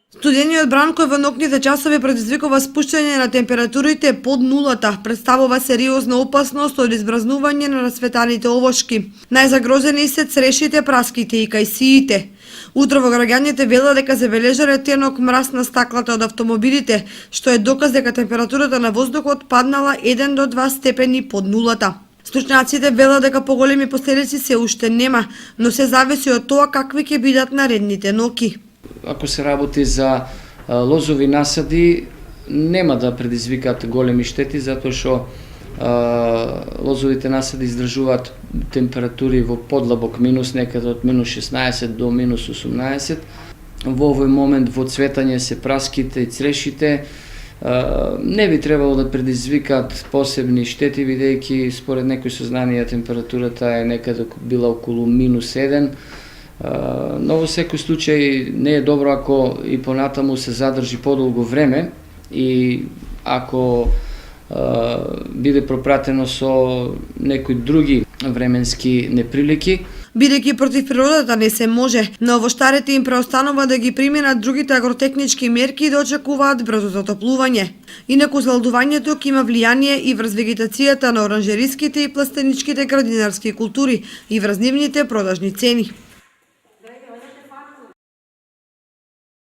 Студениот бран кој во ноќните часови предизвикува спуштање на температурите под нулата, представува сериозна опасност од избразнување на расветаните овошки. Најзагрозени се црешите, праските и кајсиите. Утрово граѓаните велат дека забележале тенок мраз на стаклата од автомобилите, што е доказ дека температурата на воздухот паднала 1 до 2 степени под нулата. Стручњаците велат дека поголеми последици се уште нема, но се зависи од тоа какви ќе бидат наредните ноќи. Ако се работи за лозови насади, нема да предизвикаат големи штети, затоа што лозовите насади издржуваат температури во подлабок минус, некаде од минус 16 до минус 18. Во овој момент во цветање се праските и црешите, не би требало да предизвикаат посебни штети, бидејќи според некои сознанија температурата е некаде била околу минус 1. Но во секој случај не е добро ако и понатаму се задржи подолго време и ако биде пропратено со некои други временски неприлики. Бидејќи против природата не се може, на овоштарите им преостанува да ги применат другите агротехнички мерки и да очекуваат брзо затоплување. Инаку заледувањето ќе има влијание и врз вегетацијата на оранжериските и пластеничките градинарски култури и врз нивните продажни цени.